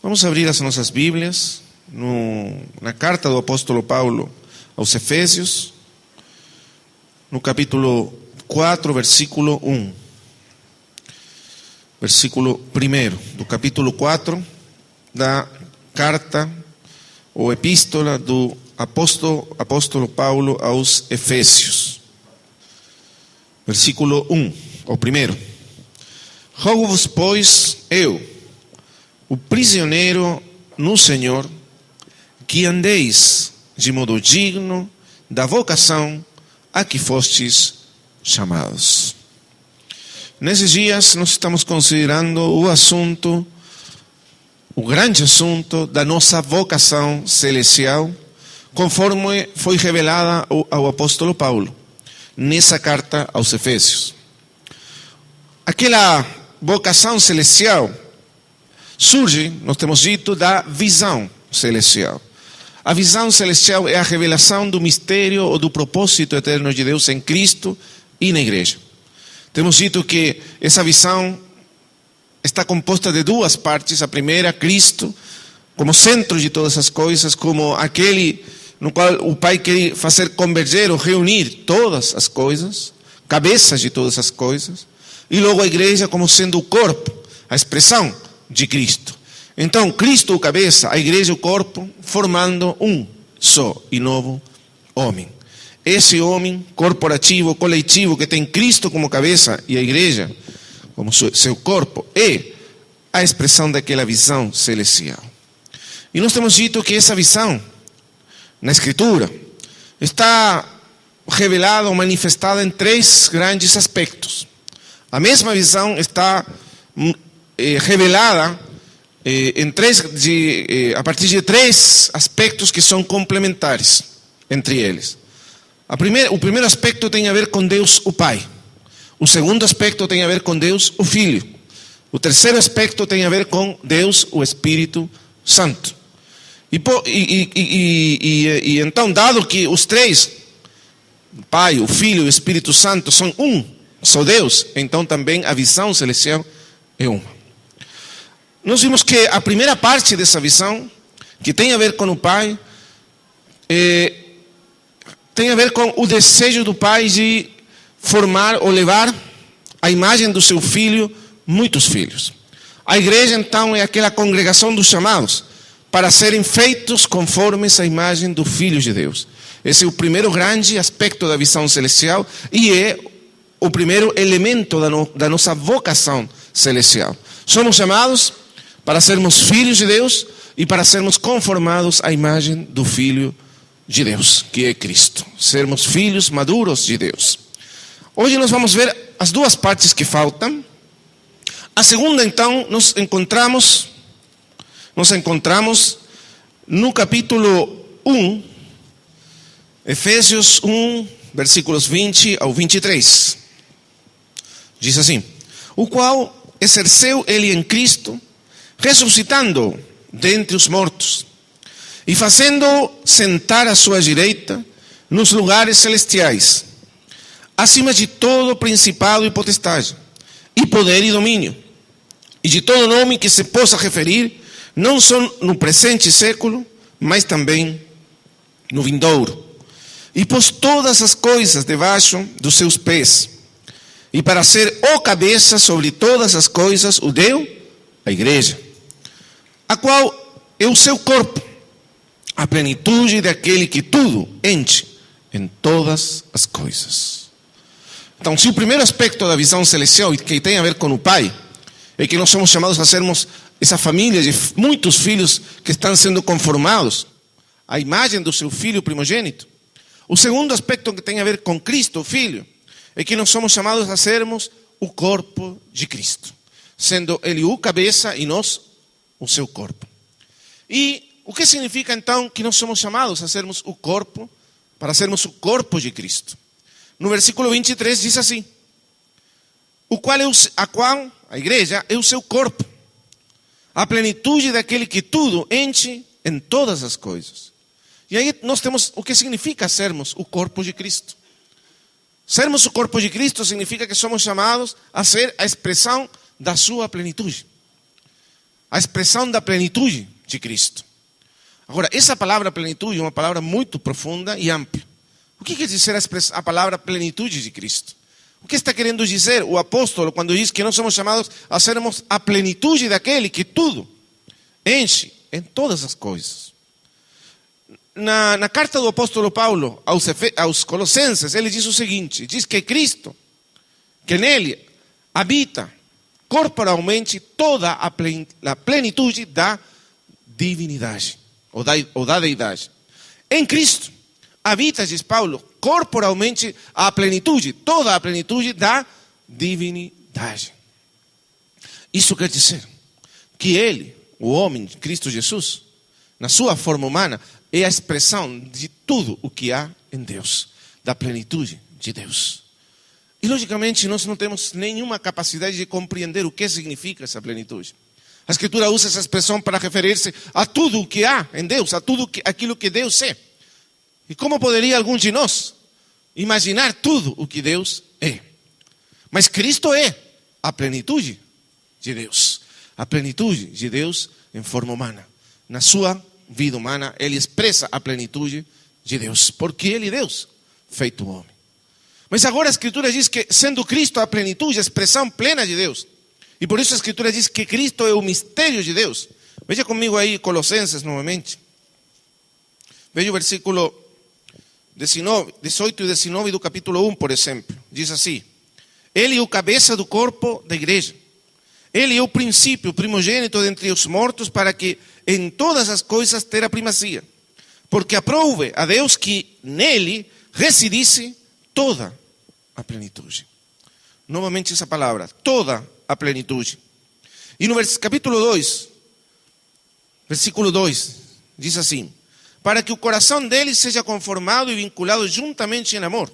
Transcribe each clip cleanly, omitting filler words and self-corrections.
Vamos abrir as nossas Bíblias na carta do apóstolo Paulo aos Efésios, no capítulo 4, versículo 1. Versículo 1 do capítulo 4 da carta ou epístola do apóstolo Paulo aos Efésios. Versículo 1, o primeiro. Rogo-vos, pois, eu, o prisioneiro no Senhor, que andeis de modo digno da vocação a que fostes chamados. Nesses dias nós estamos considerando o grande assunto da nossa vocação celestial, conforme foi revelada ao apóstolo Paulo, nessa carta aos Efésios. Aquela vocação celestial surge, nós temos dito, da visão celestial. A visão celestial é a revelação do mistério ou do propósito eterno de Deus em Cristo e na igreja. Temos dito que essa visão está composta de duas partes. A primeira, Cristo, como centro de todas as coisas, como aquele no qual o Pai quer fazer converger ou reunir todas as coisas, cabeças de todas as coisas. E logo a igreja como sendo o corpo, a expressão de Cristo. Então, Cristo o cabeça, a igreja o corpo, formando um só e novo homem. Esse homem corporativo, coletivo, que tem Cristo como cabeça e a igreja como seu corpo, é a expressão daquela visão celestial. E nós temos dito que essa visão, na Escritura, está revelada ou manifestada em três grandes aspectos. A mesma visão está revelada a partir de três aspectos que são complementares entre eles. O primeiro aspecto tem a ver com Deus o Pai. O segundo aspecto tem a ver com Deus o Filho. O terceiro aspecto tem a ver com Deus o Espírito Santo. E então, dado que os três, o Pai, o Filho e o Espírito Santo, são só Deus, então também a visão celestial é uma. Nós vimos que a primeira parte dessa visão, que tem a ver com o Pai, tem a ver com o desejo do Pai de formar ou levar a imagem do seu Filho, muitos filhos. A igreja então é aquela congregação dos chamados para serem feitos conformes à imagem do Filho de Deus. Esse é o primeiro grande aspecto da visão celestial e é o primeiro elemento da nossa vocação celestial. Somos chamados para sermos filhos de Deus e para sermos conformados à imagem do Filho de Deus, que é Cristo. Sermos filhos maduros de Deus. Hoje nós vamos ver as duas partes que faltam. A segunda, então, nos encontramos no capítulo 1, Efésios 1, versículos 20 ao 23. Diz assim: o qual exerceu ele em Cristo, ressuscitando dentre os mortos, e fazendo sentar à sua direita nos lugares celestiais, acima de todo principado e potestade, e poder e domínio, e de todo nome que se possa referir, não só no presente século, mas também no vindouro. E pôs todas as coisas debaixo dos seus pés, e para ser o cabeça sobre todas as coisas, o deu à igreja, a qual é o seu corpo, a plenitude daquele que tudo enche em todas as coisas. Então, se o primeiro aspecto da visão celestial, que tem a ver com o Pai, é que nós somos chamados a sermos essa família de muitos filhos que estão sendo conformados à imagem do seu Filho primogênito. O segundo aspecto que tem a ver com Cristo, o Filho, é que nós somos chamados a sermos o corpo de Cristo, sendo Ele o cabeça e nós o seu corpo. E o que significa então que nós somos chamados a sermos o corpo, para sermos o corpo de Cristo? No versículo 23 diz assim: a igreja é o seu corpo, a plenitude daquele que tudo enche em todas as coisas. E aí nós temos o que significa sermos o corpo de Cristo. Sermos o corpo de Cristo significa que somos chamados a ser a expressão da sua plenitude. a expressão da plenitude de Cristo. Agora, essa palavra plenitude é uma palavra muito profunda e ampla. O que quer dizer a palavra plenitude de Cristo? O que está querendo dizer o apóstolo quando diz que nós somos chamados a sermos a plenitude daquele que tudo enche em todas as coisas? Na carta do apóstolo Paulo aos Colossenses, ele diz o seguinte: diz que Cristo, que nele habita corporalmente toda a plenitude da divinidade, ou da deidade. Em Cristo habita, diz Paulo, corporalmente a plenitude, toda a plenitude da divinidade. Isso quer dizer que ele, o homem, Cristo Jesus, na sua forma humana, é a expressão de tudo o que há em Deus, da plenitude de Deus. E logicamente nós não temos nenhuma capacidade de compreender o que significa essa plenitude. A Escritura usa essa expressão para referir-se a tudo o que há em Deus, a tudo aquilo que Deus é. E como poderia algum de nós imaginar tudo o que Deus é? Mas Cristo é a plenitude de Deus. A plenitude de Deus em forma humana. Na sua vida humana, ele expressa a plenitude de Deus, porque ele é Deus, feito homem. Mas agora a Escritura diz que, sendo Cristo a plenitude, a expressão plena de Deus, e por isso a Escritura diz que Cristo é o mistério de Deus. Veja comigo aí Colossenses novamente. Veja o versículo 18 e 19 do capítulo 1, por exemplo. Diz assim: ele é o cabeça do corpo da igreja. Ele é o princípio, o primogênito dentre os mortos, para que em todas as coisas terá primazia. Porque aprouve a Deus que nele residisse toda a plenitude. Novamente essa palavra, toda a plenitude. E no capítulo 2, versículo 2, diz assim: para que o coração deles seja conformado e vinculado juntamente em amor,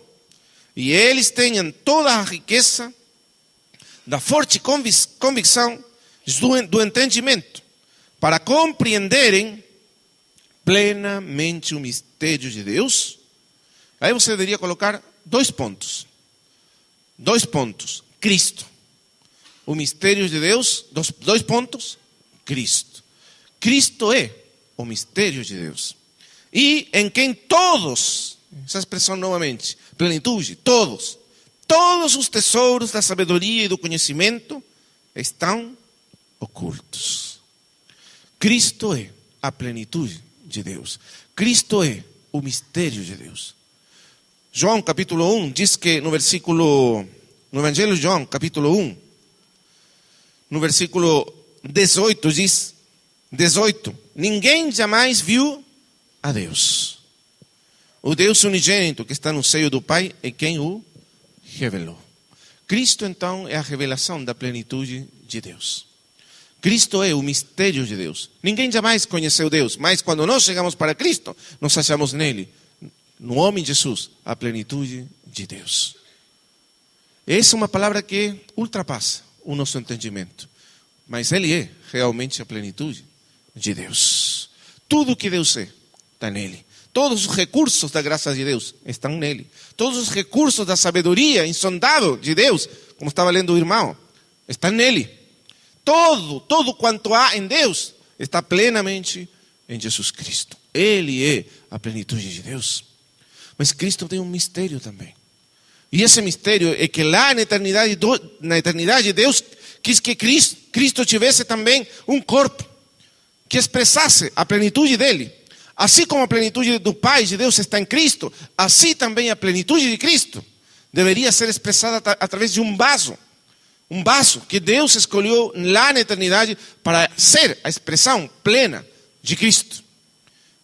e eles tenham toda a riqueza da forte convicção do entendimento, para compreenderem plenamente o mistério de Deus. Aí você deveria colocar 2 pontos. 2 pontos. Cristo. O mistério de Deus, 2 pontos. Cristo. Cristo é o mistério de Deus. E em quem todos, essa expressão novamente, plenitude, todos os tesouros da sabedoria e do conhecimento estão ocultos. Cristo é a plenitude de Deus. Cristo é o mistério de Deus. João capítulo 1 diz que no Evangelho de João capítulo 1, no versículo 18 diz, 18, ninguém jamais viu a Deus. O Deus unigênito que está no seio do Pai é quem o revelou. Cristo então é a revelação da plenitude de Deus. Cristo é o mistério de Deus. Ninguém jamais conheceu Deus, mas quando nós chegamos para Cristo, nós achamos nele, no homem Jesus, a plenitude de Deus. Essa é uma palavra que ultrapassa o nosso entendimento, mas ele é realmente a plenitude de Deus. Tudo que Deus é está nele. Todos os recursos da graça de Deus estão nele. Todos os recursos da sabedoria insondável de Deus, como estava lendo o irmão, estão nele. Todo quanto há em Deus está plenamente em Jesus Cristo. Ele é a plenitude de Deus. Mas Cristo tem um mistério também. E esse mistério é que lá na eternidade Deus quis que Cristo tivesse também um corpo que expressasse a plenitude dele. Assim como a plenitude do Pai de Deus está em Cristo, assim também a plenitude de Cristo deveria ser expressada através de um vaso que Deus escolheu lá na eternidade para ser a expressão plena de Cristo.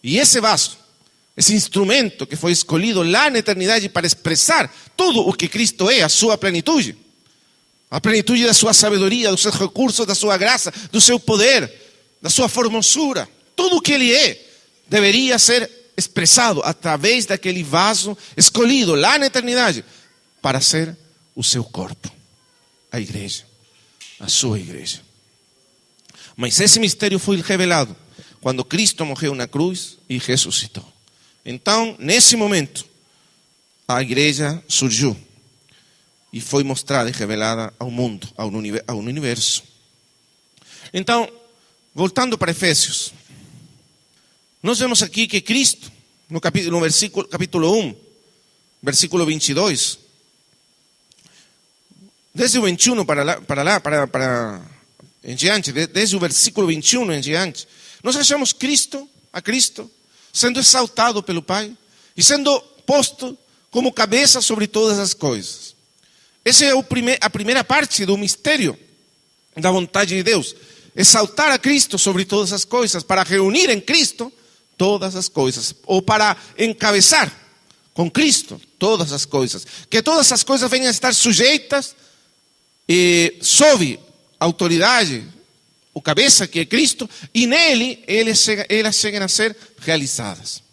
E esse vaso, esse instrumento que foi escolhido lá na eternidade para expressar tudo o que Cristo é, a sua plenitude, a plenitude da sua sabedoria, dos seus recursos, da sua graça, do seu poder, da sua formosura, tudo o que Ele é, deveria ser expressado através daquele vaso escolhido lá na eternidade para ser o seu corpo, a igreja, a sua igreja. Mas esse mistério foi revelado quando Cristo morreu na cruz e ressuscitou. Então, nesse momento, a igreja surgiu e foi mostrada e revelada ao mundo, ao universo. Então, voltando para Efésios, nós vemos aqui que Cristo, no capítulo 1, versículo 22, desde o 21 para em diante, desde o versículo 21 em diante, nós achamos a Cristo, sendo exaltado pelo Pai e sendo posto como cabeça sobre todas as coisas. Essa é a primeira parte do mistério da vontade de Deus. Exaltar a Cristo sobre todas as coisas, para reunir em Cristo todas as coisas, ou para encabeçar com Cristo todas as coisas. Que todas as coisas venham a estar sujeitas sob a autoridade, o cabeça que é Cristo, e nele elas cheguem a ser realizadas.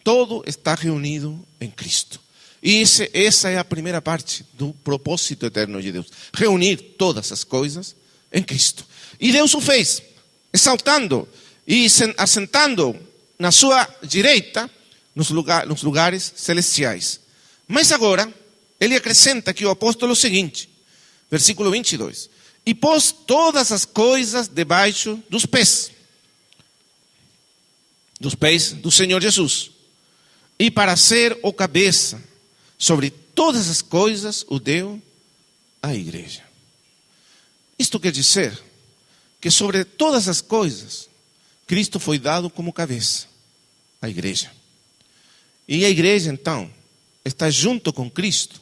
Todo está reunido em Cristo. E essa é a primeira parte do propósito eterno de Deus. Reunir todas as coisas em Cristo. E Deus o fez, exaltando e assentando na sua direita nos lugares celestiais. Mas agora, ele acrescenta aqui o apóstolo o seguinte, versículo 22. E pôs todas as coisas debaixo dos pés do Senhor Jesus. E para ser o cabeça sobre todas as coisas, o deu à igreja. Isto quer dizer que sobre todas as coisas, Cristo foi dado como cabeça à igreja. E a igreja, então, está junto com Cristo,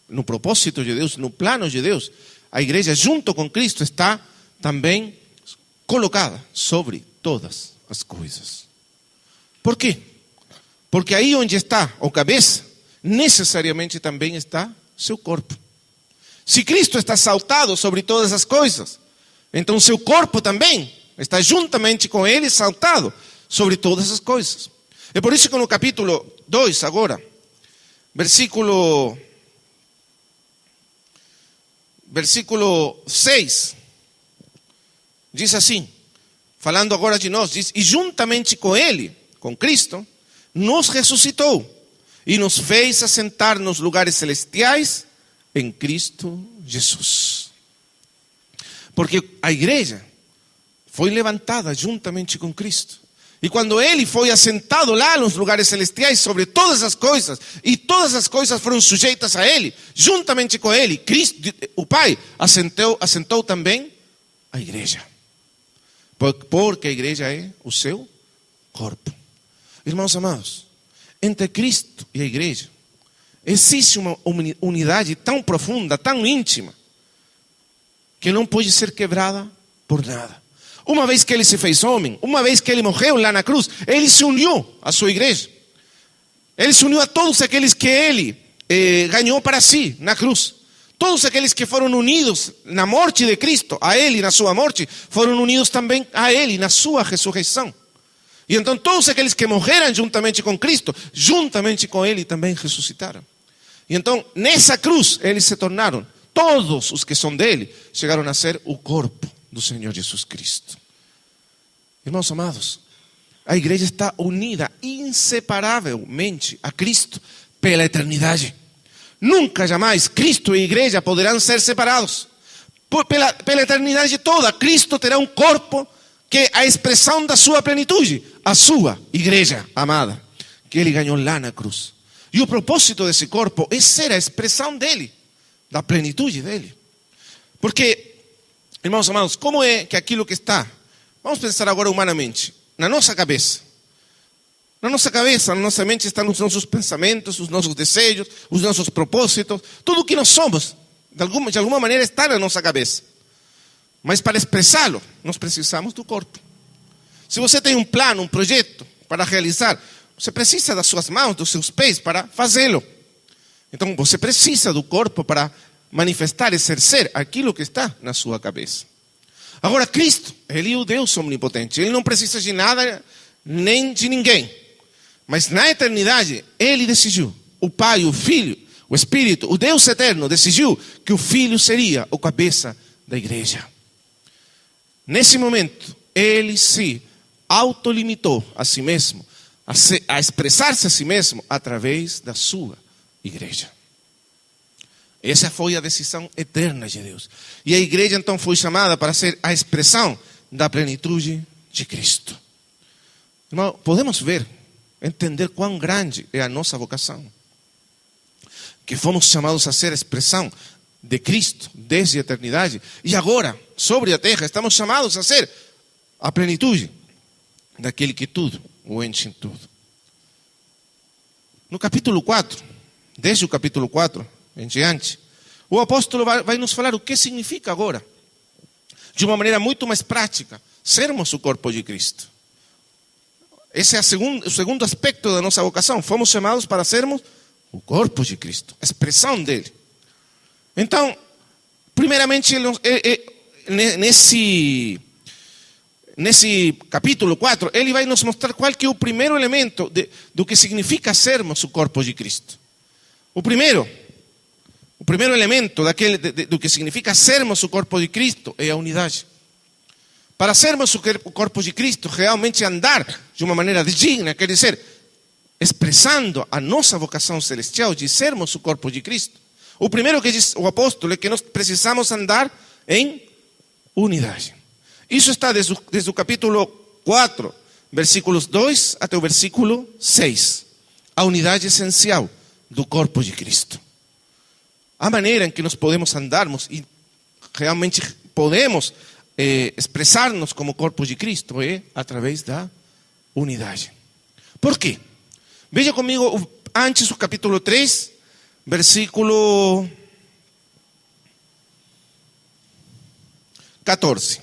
no propósito de Deus, no plano de Deus. A igreja, junto com Cristo, está também colocada sobre todas as coisas. Por quê? Porque aí onde está o cabeça, necessariamente também está seu corpo. Se Cristo está exaltado sobre todas as coisas, então seu corpo também está juntamente com ele exaltado sobre todas as coisas. É por isso que no capítulo 2 agora, versículo 6, diz assim, falando agora de nós, diz, e juntamente com ele, com Cristo, nos ressuscitou e nos fez assentar nos lugares celestiais em Cristo Jesus. Porque a igreja foi levantada juntamente com Cristo. E quando ele foi assentado lá nos lugares celestiais sobre todas as coisas, e todas as coisas foram sujeitas a ele, juntamente com ele, Cristo, o Pai, assentou também a igreja. Porque a igreja é o seu corpo. Irmãos amados, entre Cristo e a igreja, existe uma unidade tão profunda, tão íntima, que não pode ser quebrada por nada. Uma vez que ele se fez homem, uma vez que ele morreu lá na cruz, ele se uniu à sua igreja. Ele se uniu a todos aqueles que ele ganhou para si na cruz. Todos aqueles que foram unidos na morte de Cristo, a ele na sua morte, foram unidos também a ele na sua ressurreição. E então todos aqueles que morreram juntamente com Cristo, juntamente com ele também ressuscitaram. E então nessa cruz eles se tornaram, todos os que são dele, chegaram a ser o corpo do Senhor Jesus Cristo. Irmãos amados, a igreja está unida inseparavelmente a Cristo pela eternidade. Nunca, jamais, Cristo e a igreja poderão ser separados. Pela eternidade toda, Cristo terá um corpo que é a expressão da sua plenitude, a sua igreja amada, que ele ganhou lá na cruz. E o propósito desse corpo é ser a expressão dele, da plenitude dele. Porque, irmãos amados, como é que aquilo que está, vamos pensar agora humanamente, na nossa cabeça. Na nossa mente estão os nossos pensamentos, os nossos desejos, os nossos propósitos, tudo o que nós somos, de alguma maneira está na nossa cabeça. Mas para expressá-lo, nós precisamos do corpo. Se você tem um plano, um projeto para realizar, você precisa das suas mãos, dos seus pés para fazê-lo. Então você precisa do corpo para manifestar, exercer aquilo que está na sua cabeça. Agora Cristo, ele é o Deus omnipotente, ele não precisa de nada nem de ninguém. Mas na eternidade, ele decidiu, o Pai, o Filho, o Espírito, o Deus eterno decidiu que o Filho seria o cabeça da igreja. Nesse momento, ele se autolimitou a si mesmo, a expressar-se a si mesmo através da sua igreja. Essa foi a decisão eterna de Deus. E a igreja então foi chamada para ser a expressão da plenitude de Cristo. Irmão, podemos ver, entender quão grande é a nossa vocação. Que fomos chamados a ser a expressão de Cristo desde a eternidade. E agora, sobre a terra, estamos chamados a ser a plenitude daquele que tudo o enche em tudo. No capítulo 4, desde o capítulo 4 em diante, o apóstolo vai nos falar o que significa agora, de uma maneira muito mais prática, sermos o corpo de Cristo. Esse é o segundo aspecto da nossa vocação. Fomos chamados para sermos o corpo de Cristo, a expressão dele. Então, primeiramente, nesse capítulo 4, ele vai nos mostrar qual que é o primeiro elemento do que significa sermos o corpo de Cristo. O primeiro elemento do que significa sermos o corpo de Cristo é a unidade. Para sermos o corpo de Cristo, realmente andar de uma maneira digna, quer dizer, expressando a nossa vocação celestial de sermos o corpo de Cristo. O primeiro que diz o apóstolo é que nós precisamos andar em unidade. Isso está desde o capítulo 4, versículos 2 até o versículo 6. A unidade essencial do corpo de Cristo. A maneira em que nós podemos andarmos e realmente podemos expressar-nos como corpo de Cristo é através da unidade. Por quê? Veja comigo antes o capítulo 3, versículo 14.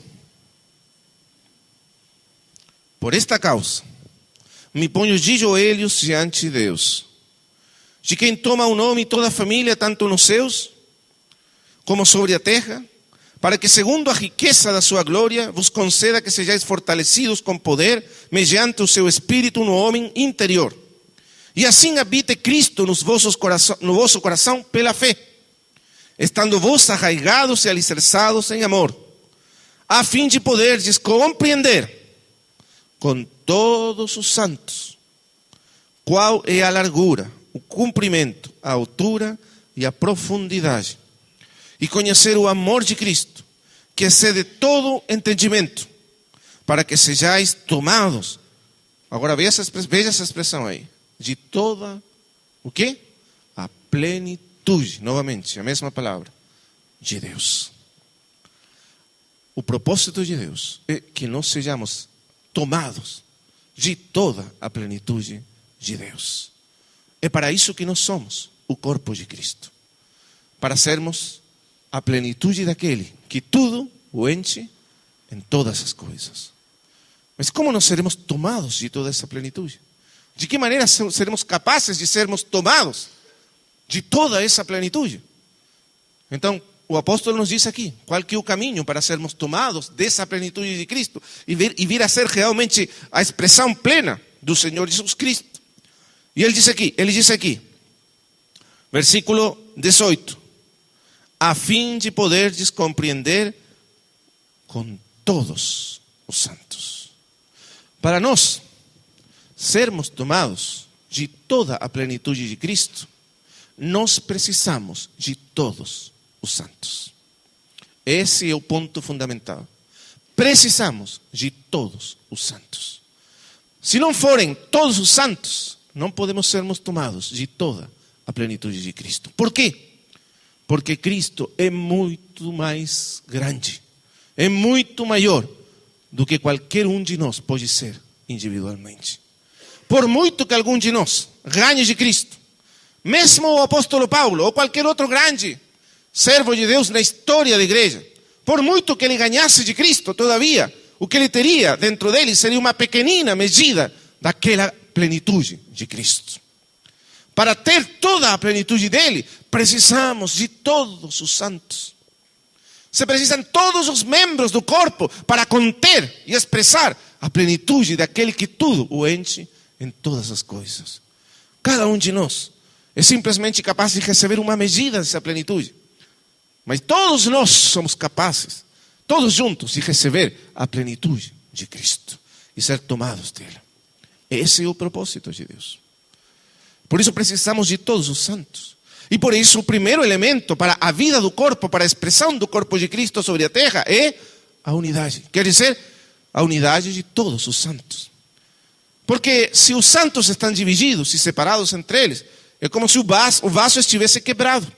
Por esta causa, me ponho de joelhos diante de Deus, de quem toma o nome toda a família, tanto nos céus como sobre a terra, para que, segundo a riqueza da sua glória, vos conceda que sejais fortalecidos com poder, mediante o seu Espírito no homem interior. E assim habite Cristo no vosso coração pela fé, estando vos arraigados e alicerçados em amor, a fim de poderdes compreender com todos os santos qual é a largura, o comprimento, a altura e a profundidade, e conhecer o amor de Cristo, que excede todo entendimento, para que sejais tomados. Agora veja essa expressão aí. De toda, o quê? A plenitude, novamente, a mesma palavra, de Deus. O propósito de Deus é que nós sejamos tomados de toda a plenitude de Deus. É para isso que nós somos o corpo de Cristo. Para sermos a plenitude daquele que tudo o enche em todas as coisas. Mas como nós seremos tomados de toda essa plenitude? De que maneira seremos capazes de sermos tomados de toda essa plenitude? Então, o apóstolo nos diz aqui qual que é o caminho para sermos tomados dessa plenitude de Cristo e vir a ser realmente a expressão plena do Senhor Jesus Cristo. E ele diz aqui, versículo 18, a fim de poderdes compreender com todos os santos. Para nós sermos tomados de toda a plenitude de Cristo, nós precisamos de todos os santos. Esse é o ponto fundamental. Precisamos de todos os santos. Se não forem todos os santos, não podemos sermos tomados de toda a plenitude de Cristo. Por quê? Porque Cristo é muito mais grande, é muito maior do que qualquer um de nós pode ser individualmente. Por muito que algum de nós ganhe de Cristo, mesmo o apóstolo Paulo ou qualquer outro grande servo de Deus na história da igreja, por muito que ele ganhasse de Cristo, todavia, o que ele teria dentro dele seria uma pequenina medida daquela plenitude de Cristo. Para ter toda a plenitude dele, precisamos de todos os santos. Se precisam todos os membros do corpo para conter e expressar a plenitude daquele que tudo o enche em todas as coisas. Cada um de nós é simplesmente capaz de receber uma medida dessa plenitude. Mas todos nós somos capazes, todos juntos, de receber a plenitude de Cristo e ser tomados dela. Esse é o propósito de Deus. Por isso precisamos de todos os santos. E por isso o primeiro elemento para a vida do corpo, para a expressão do corpo de Cristo sobre a terra é a unidade. Quer dizer, a unidade de todos os santos. Porque se os santos estão divididos e separados entre eles, é como se o vaso estivesse quebrado.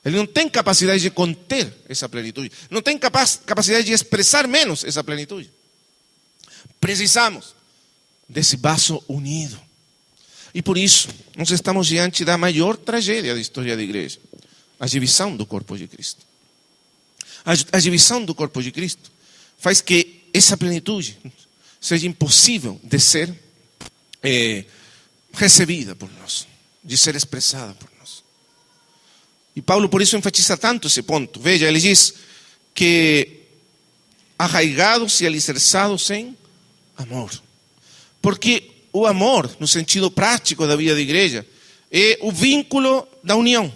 Ele não tem capacidade de conter essa plenitude. Não tem capacidade de expressar menos essa plenitude. Precisamos desse vaso unido. E por isso, nós estamos diante da maior tragédia da história da igreja. A divisão do corpo de Cristo. A divisão do corpo de Cristo faz que essa plenitude seja impossível de ser recebida por nós, de ser expressada por nós. E Paulo por isso enfatiza tanto esse ponto. Veja, ele diz que arraigados e alicerçados em amor. Porque o amor, no sentido prático da vida da igreja, é o vínculo da união.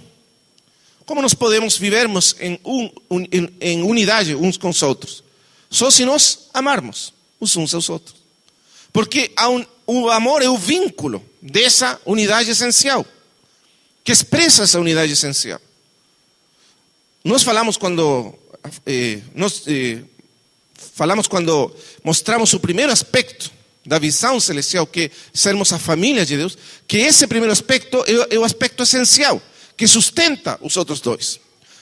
Como nós podemos vivermos em unidade uns com os outros? Só se nós amarmos os uns aos outros. Porque o amor é o vínculo dessa unidade essencial, que expressa essa unidade essencial. Nós falamos quando mostramos o primeiro aspecto da visão celestial, que é sermos a família de Deus, que esse primeiro aspecto é o aspecto essencial, que sustenta os outros dois.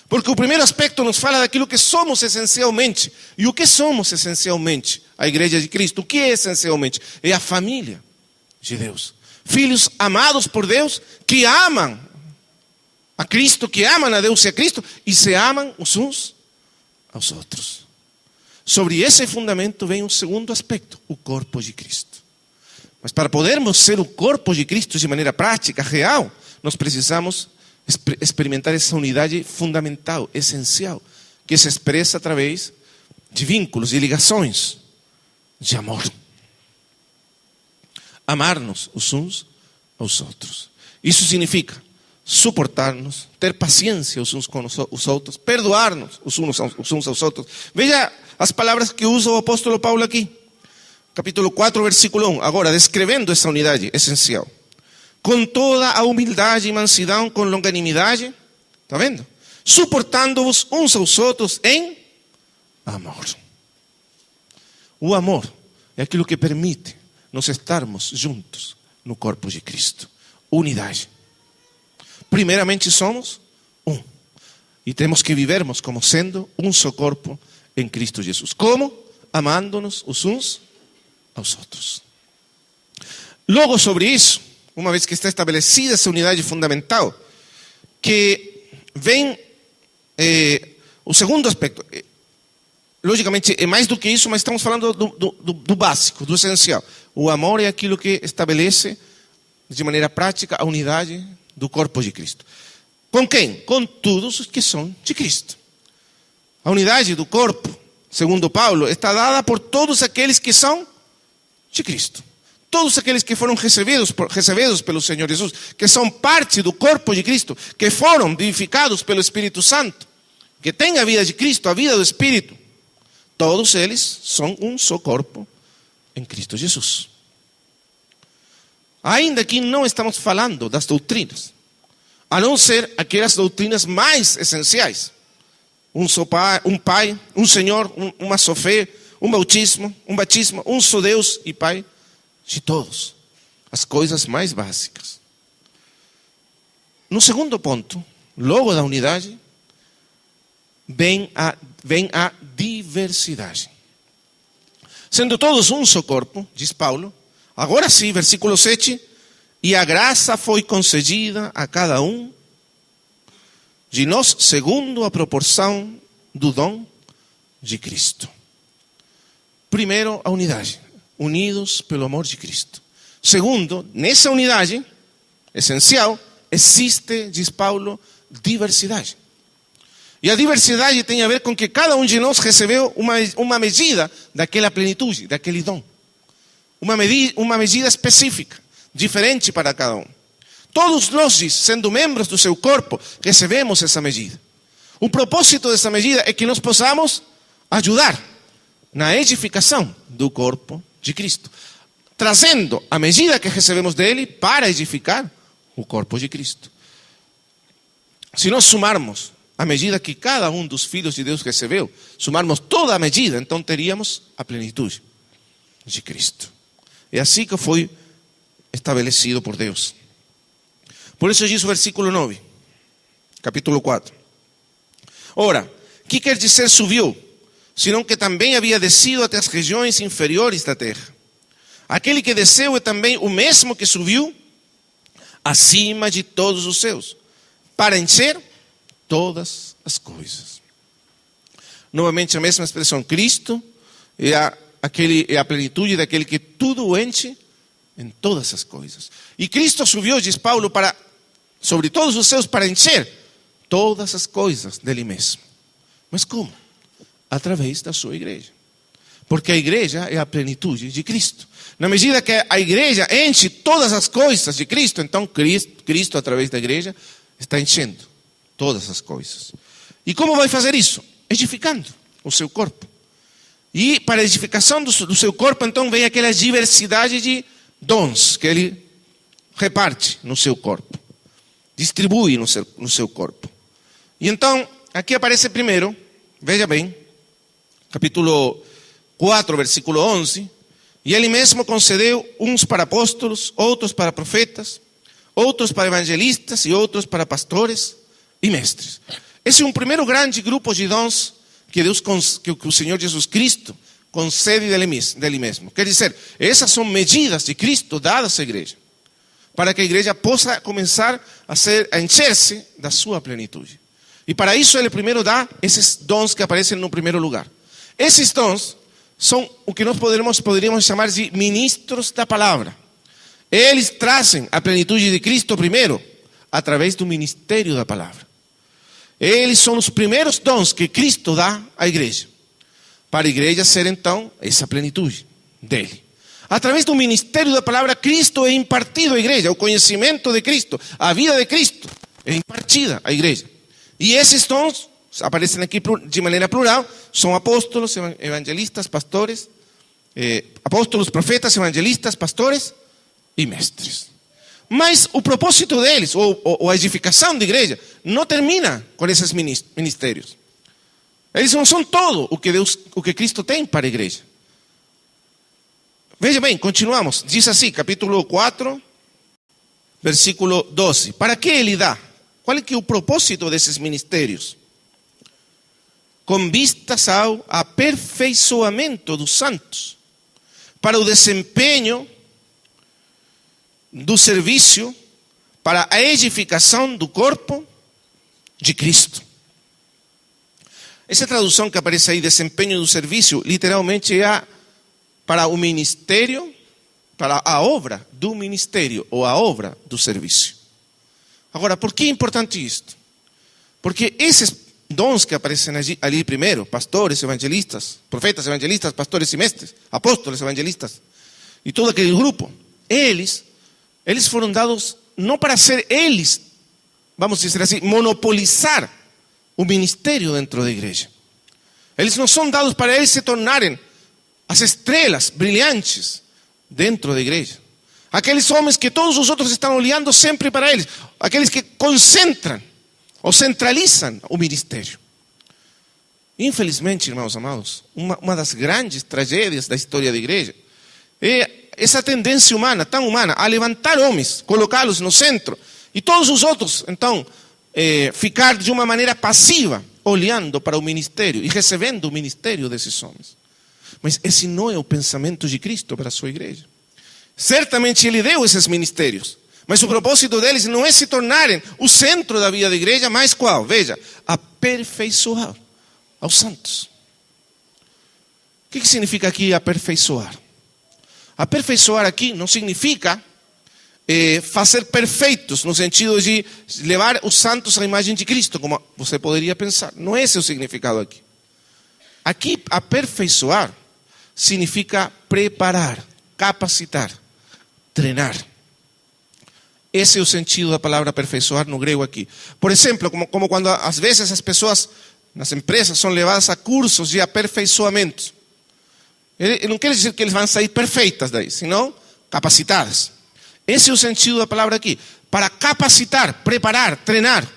Porque o primeiro aspecto nos fala daquilo que somos essencialmente. E o que somos essencialmente? A igreja de Cristo. O que é essencialmente? É a família de Deus. Filhos amados por Deus, que amam a Cristo, que amam a Deus e a Cristo, e se amam os uns aos outros. Sobre esse fundamento vem um segundo aspecto, o corpo de Cristo. Mas para podermos ser o corpo de Cristo de maneira prática, real, nós precisamos experimentar essa unidade fundamental, essencial, que se expressa através de vínculos e ligações de amor. Amar-nos os uns aos outros. Isso significa suportar-nos, ter paciência os uns com os outros, perdoar-nos os uns aos outros. Veja as palavras que usa o apóstolo Paulo aqui. Capítulo 4, versículo 1. Agora, descrevendo essa unidade essencial. Com toda a humildade e mansidão, com longanimidade, está vendo? Suportando-vos uns aos outros em amor. O amor é aquilo que permite nós estarmos juntos no corpo de Cristo. Unidade. Primeiramente somos um. E temos que vivermos como sendo um só corpo em Cristo Jesus. Como? Amando-nos os uns aos outros. Logo sobre isso, uma vez que está estabelecida essa unidade fundamental, que vem o segundo aspecto. Logicamente é mais do que isso, mas estamos falando do básico, do essencial. O amor é aquilo que estabelece de maneira prática a unidade do corpo de Cristo. Com quem? Com todos os que são de Cristo. A unidade do corpo, segundo Paulo, está dada por todos aqueles que são de Cristo. Todos aqueles que foram recebidos pelo Senhor Jesus, que são parte do corpo de Cristo, que foram vivificados pelo Espírito Santo, que têm a vida de Cristo, a vida do Espírito, todos eles são um só corpo em Cristo Jesus. Ainda que não estamos falando das doutrinas, a não ser aquelas doutrinas mais essenciais. Um só Pai, um Senhor, uma só fé, um batismo, um só Deus e Pai de todos. As coisas mais básicas. No segundo ponto, logo da unidade, vem a diversidade. Sendo todos um só corpo, diz Paulo, agora sim, versículo 7, e a graça foi concedida a cada um de nós segundo a proporção do dom de Cristo. Primeiro, a unidade, unidos pelo amor de Cristo. Segundo, nessa unidade essencial, existe, diz Paulo, diversidade. E a diversidade tem a ver com que cada um de nós recebeu uma medida daquela plenitude, daquele dom. Uma medida específica, diferente para cada um. Todos nós, sendo membros do seu corpo, recebemos essa medida. O propósito dessa medida é que nós possamos ajudar na edificação do corpo de Cristo, trazendo a medida que recebemos dele para edificar o corpo de Cristo. Se nós sumarmos a medida que cada um dos filhos de Deus recebeu, sumarmos toda a medida, então teríamos a plenitude. de Cristo. É assim que foi estabelecido por Deus. Por isso diz o versículo 9, capítulo 4. Ora, que quer dizer subiu? Senão que também havia descido até as regiões inferiores da terra. Aquele que desceu é também o mesmo que subiu acima de todos os céus, para encher todas as coisas. Novamente a mesma expressão, Cristo é a plenitude daquele que tudo enche em todas as coisas. E Cristo subiu, diz Paulo, sobre todos os céus para encher todas as coisas dele mesmo. Mas como? Através da sua igreja. Porque a igreja é a plenitude de Cristo. Na medida que a igreja enche todas as coisas de Cristo, então Cristo através da igreja, está enchendo todas as coisas. E como vai fazer isso? Edificando o seu corpo. E para a edificação do seu corpo, então, vem aquela diversidade de dons que ele reparte no seu corpo. Distribui no seu corpo. E então, aqui aparece primeiro, veja bem, capítulo 4, versículo 11, e ele mesmo concedeu uns para apóstolos, outros para profetas, outros para evangelistas e outros para pastores e mestres. Esse é um primeiro grande grupo de dons que o Senhor Jesus Cristo concede dele mesmo. Quer dizer, essas são medidas de Cristo dadas à igreja, para que a igreja possa começar a encher-se da sua plenitude. E para isso ele primeiro dá esses dons que aparecem no primeiro lugar. Esses dons são o que nós poderíamos chamar de ministros da palavra. Eles trazem a plenitude de Cristo primeiro, através do ministério da palavra. Eles são os primeiros dons que Cristo dá à igreja, para a igreja ser então essa plenitude dele. Através do ministério da palavra, Cristo é impartido à igreja, o conhecimento de Cristo, a vida de Cristo é impartida à igreja. E esses dons aparecem aqui de maneira plural, são apóstolos, evangelistas, pastores, apóstolos, profetas, evangelistas, pastores e mestres. Mas o propósito deles, ou a edificação da igreja, não termina com esses ministérios. Eles não são todo o que Cristo tem para a igreja. Veja bem, continuamos. Diz assim, capítulo 4, versículo 12. Para que ele dá? Qual é que é o propósito desses ministérios? Com vistas ao aperfeiçoamento dos santos, para o desempenho do serviço, para a edificação do corpo de Cristo. Essa tradução que aparece aí, desempenho do serviço, literalmente é para o ministério, para a obra do ministério, ou a obra do serviço. Agora, por que é importante isto? Porque esses dons que aparecem ali primeiro, pastores, evangelistas, profetas, evangelistas, pastores e mestres, apóstolos, evangelistas, e todo aquele grupo, eles foram dados não para ser eles, vamos dizer assim, monopolizar o ministério dentro da igreja. Eles não são dados para eles se tornarem as estrelas brilhantes dentro da igreja. Aqueles homens que todos os outros estão olhando sempre para eles. Aqueles que concentram ou centralizam o ministério. Infelizmente, irmãos amados, uma das grandes tragédias da história da igreja é essa tendência humana, tão humana, a levantar homens, colocá-los no centro. E todos os outros, então, ficar de uma maneira passiva, olhando para o ministério e recebendo o ministério desses homens. Mas esse não é o pensamento de Cristo para a sua igreja. Certamente ele deu esses ministérios, mas o propósito deles não é se tornarem o centro da vida da igreja, mas qual? Veja, aperfeiçoar aos santos. O que significa aqui aperfeiçoar? Aperfeiçoar aqui não significa fazer perfeitos, no sentido de levar os santos à imagem de Cristo, como você poderia pensar. Não é esse o significado aqui. Aqui, aperfeiçoar significa preparar, capacitar, treinar. Esse é o sentido da palavra aperfeiçoar no grego aqui. Por exemplo, como quando às vezes as pessoas nas empresas são levadas a cursos de aperfeiçoamento. Não quer dizer que eles vão sair perfeitas daí, senão capacitadas. Esse é o sentido da palavra aqui. Para capacitar, preparar, treinar,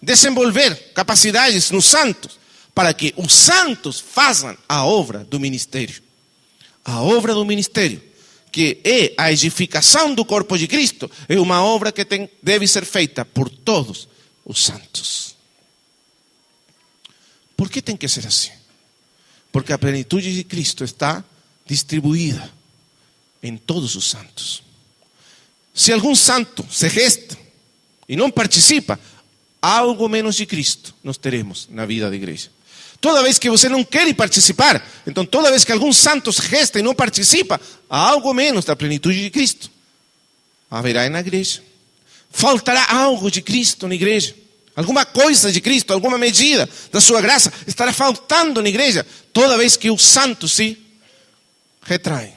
desenvolver capacidades nos santos, para que os santos façam a obra do ministério. a obra do ministério, que é a edificação do corpo de Cristo, é uma obra que deve ser feita por todos os santos. Por que tem que ser assim? Porque a plenitude de Cristo está distribuída em todos os santos. Se algum santo se resta e não participa, algo menos de Cristo nós teremos na vida da igreja. Toda vez que você não quer participar, então toda vez que algum santo se resta e não participa, há algo menos da plenitude de Cristo haverá na igreja. Faltará algo de Cristo na igreja. Alguma coisa de Cristo, alguma medida da sua graça estará faltando na igreja toda vez que os santos se retraem.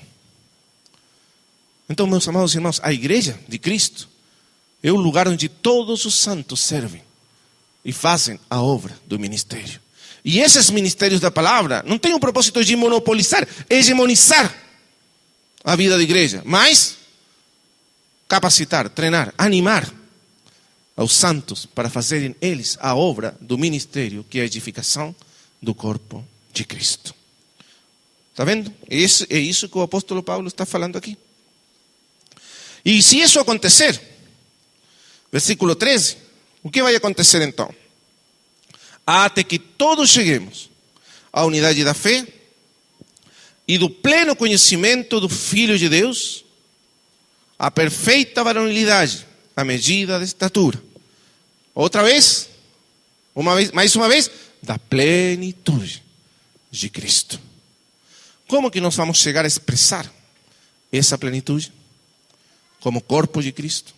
Então, meus amados irmãos, a igreja de Cristo é o lugar onde todos os santos servem e fazem a obra do ministério. E esses ministérios da palavra não têm o propósito de monopolizar, hegemonizar a vida da igreja, mas capacitar, treinar, animar aos santos para fazerem eles a obra do ministério, que é a edificação do corpo de Cristo. Está vendo? É isso que o apóstolo Paulo está falando aqui. E se isso acontecer, versículo 13, o que vai acontecer então? Até que todos cheguemos à unidade da fé e do pleno conhecimento do Filho de Deus, a perfeita varonilidade, a medida da estatura. Outra vez, mais uma vez, da plenitude de Cristo. Como que nós vamos chegar a expressar essa plenitude como corpo de Cristo?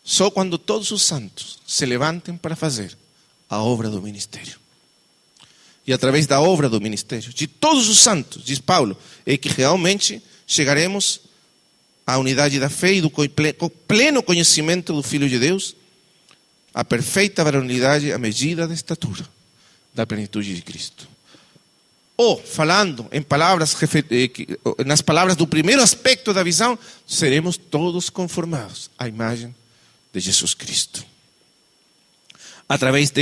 Só quando todos os santos se levantem para fazer a obra do ministério. E através da obra do ministério, de todos os santos, diz Paulo, é que realmente chegaremos à unidade da fé e do pleno conhecimento do Filho de Deus, a perfeita varonilidade, a medida da estatura da plenitude de Cristo. Ou, falando em palavras, nas palavras do primeiro aspecto da visão, seremos todos conformados à imagem de Jesus Cristo, através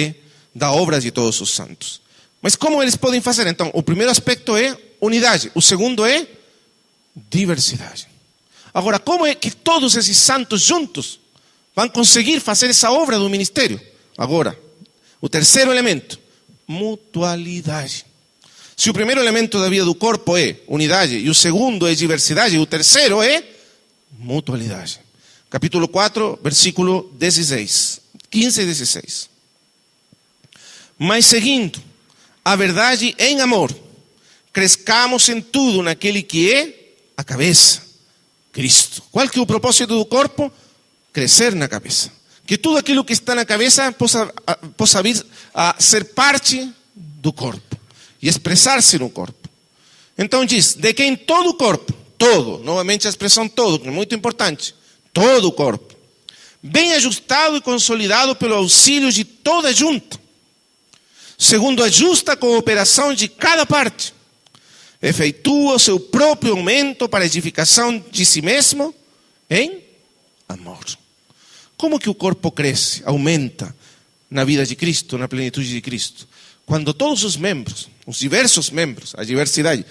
da obra de todos os santos. Mas como eles podem fazer? Então, o primeiro aspecto é unidade, o segundo é diversidade. Agora, como é que todos esses santos juntos vão conseguir fazer essa obra do ministério? Agora, o terceiro elemento, mutualidade. Se o primeiro elemento da vida do corpo é unidade, e o segundo é diversidade, e o terceiro é mutualidade. Capítulo 4, versículo 16, 15 e 16. Mas seguindo a verdade em amor, crescamos em tudo naquele que é a cabeça, Cristo. Qual que é o propósito do corpo? Crescer na cabeça. Que tudo aquilo que está na cabeça possa vir a ser parte do corpo e expressar-se no corpo. Então diz, de que em todo o corpo, todo, novamente a expressão todo, que é muito importante, todo o corpo, bem ajustado e consolidado pelo auxílio de toda junta, segundo a justa cooperação de cada parte, efeitua o seu próprio aumento para a edificação de si mesmo em amor. Como que o corpo cresce, aumenta na vida de Cristo, na plenitude de Cristo? Quando todos os membros, os diversos membros, a diversidade,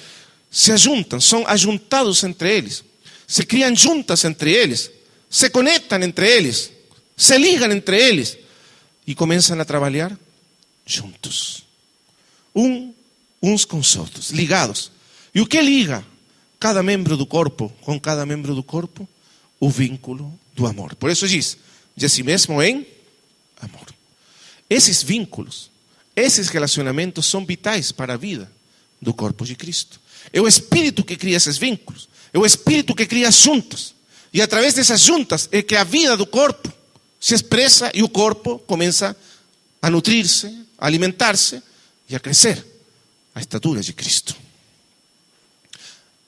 se ajuntam, são ajuntados entre eles, se criam juntas entre eles, se conectam entre eles, se ligam entre eles e começam a trabalhar juntos, uns com os outros, ligados. E o que liga cada membro do corpo com cada membro do corpo? O vínculo do amor. Por isso diz, de si mesmo em amor. Esses vínculos, esses relacionamentos são vitais para a vida do corpo de Cristo. É o Espírito que cria esses vínculos, é o Espírito que cria as juntas. E através dessas juntas é que a vida do corpo se expressa e o corpo começa a nutrir-se, a alimentar-se e a crescer à estatura de Cristo.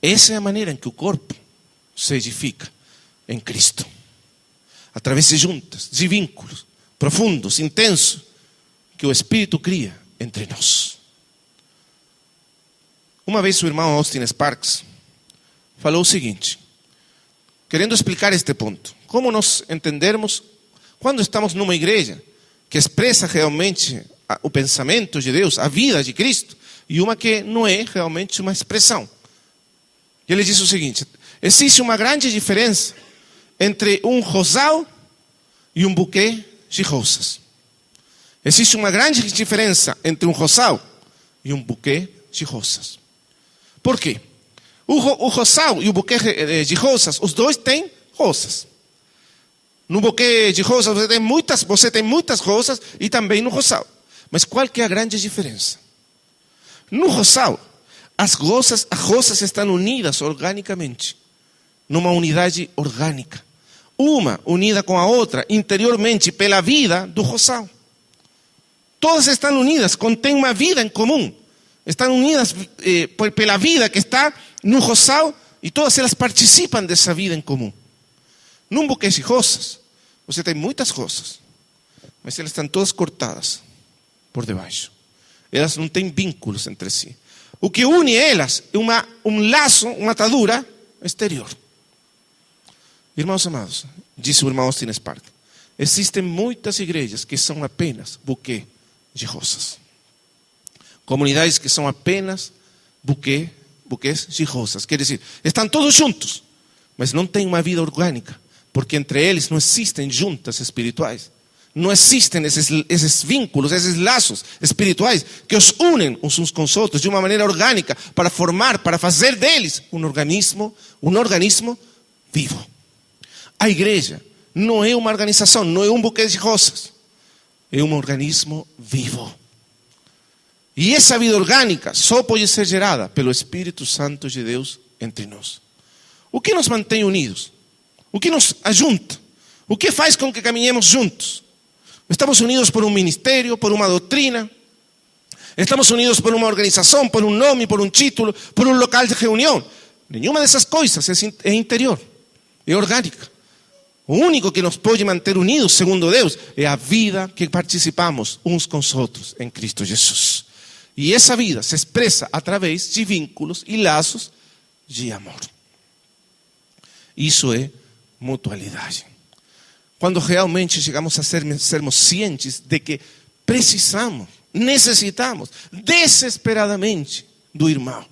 Essa é a maneira em que o corpo se edifica em Cristo. Através de juntas, de vínculos profundos, intensos, que o Espírito cria entre nós. Uma vez o irmão Austin Sparks falou o seguinte, querendo explicar este ponto. Como nós entendermos quando estamos numa igreja que expressa realmente o pensamento de Deus, a vida de Cristo, e uma que não é realmente uma expressão E ele diz o seguinte: existe uma grande diferença entre um rosal e um buquê de rosas. Existe uma grande diferença entre um rosal e um buquê de rosas. Por quê? O rosal e o buquê de rosas, os dois têm rosas. No buquê de rosas você tem muitas rosas e também no rosal. Mas qual que é a grande diferença? No rosal, as rosas estão unidas organicamente, numa unidade orgânica. Uma unida com a outra interiormente pela vida do rosal. Todas estão unidas, contêm uma vida em comum. Estão unidas pela vida que está no rosal e todas elas participam dessa vida em comum. Num buquê de rosas, você tem muitas rosas, mas elas estão todas cortadas por debaixo. Elas não têm vínculos entre si. O que une elas é um laço, uma atadura exterior. Irmãos amados, disse o irmão Austin Spark, existem muitas igrejas que são apenas buquê de rosas. Comunidades que são apenas buquês de rosas. Quer dizer, estão todos juntos, mas não têm uma vida orgânica, porque entre eles não existem juntas espirituais. Não existem esses vínculos, esses laços espirituais que os unem uns com os outros de uma maneira orgânica para formar, para fazer deles um organismo vivo. A igreja não é uma organização, não é um buquê de rosas. É um organismo vivo. E essa vida orgânica só pode ser gerada pelo Espírito Santo de Deus entre nós. O que nos mantém unidos? O que nos ajunta? O que faz com que caminhemos juntos? Estamos unidos por um ministério, por uma doutrina. Estamos unidos por uma organização, por um nome, por um título, por um local de reunião. Nenhuma dessas coisas é interior, é orgânica. O único que nos pode manter unidos, segundo Deus, é a vida que participamos uns com os outros em Cristo Jesus. E essa vida se expressa através de vínculos e laços de amor. Isso é mutualidade. Quando realmente chegamos a sermos cientes de que necessitamos desesperadamente do irmão,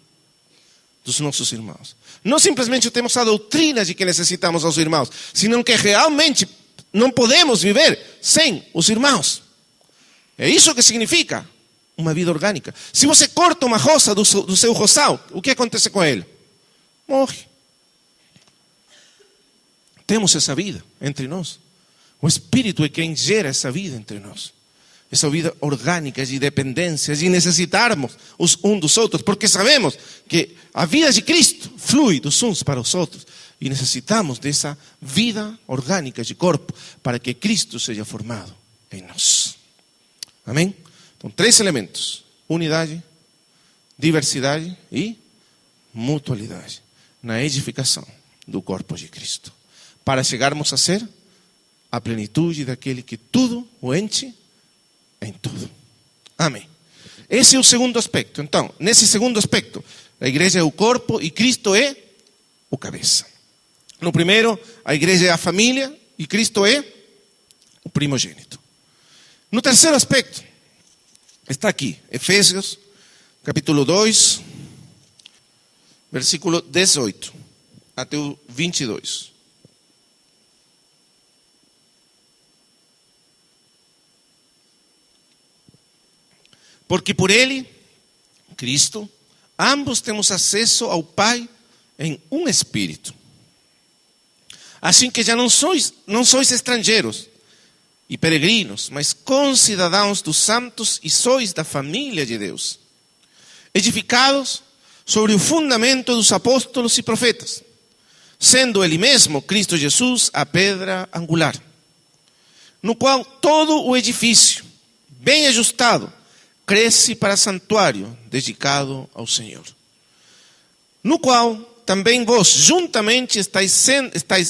dos nossos irmãos. Não simplesmente temos a doutrina de que necessitamos aos irmãos, senão que realmente não podemos viver sem os irmãos. É isso que significa uma vida orgânica. Se você corta uma rosa do seu rosal, o que acontece com ele? Morre. Temos essa vida entre nós. O Espírito é quem gera essa vida entre nós. Essa vida orgânica de dependência, de necessitarmos os uns dos outros, porque sabemos que a vida de Cristo flui dos uns para os outros. E necessitamos dessa vida orgânica de corpo para que Cristo seja formado em nós. Amém? Então, 3 elementos: unidade, diversidade e mutualidade na edificação do corpo de Cristo, para chegarmos a ser a plenitude daquele que tudo o enche em tudo. Amém. Esse é o segundo aspecto. Então, nesse segundo aspecto, a igreja é o corpo e Cristo é o cabeça. No primeiro, a igreja é a família e Cristo é o primogênito. No terceiro aspecto, está aqui, Efésios, capítulo 2, versículo 18 até o 22. Porque por ele, Cristo, ambos temos acesso ao Pai em um Espírito. Assim que já não sois estrangeiros e peregrinos, mas concidadãos dos santos e sois da família de Deus, edificados sobre o fundamento dos apóstolos e profetas, sendo ele mesmo, Cristo Jesus, a pedra angular, no qual todo o edifício, bem ajustado, cresce para santuário dedicado ao Senhor, no qual também vós juntamente estáis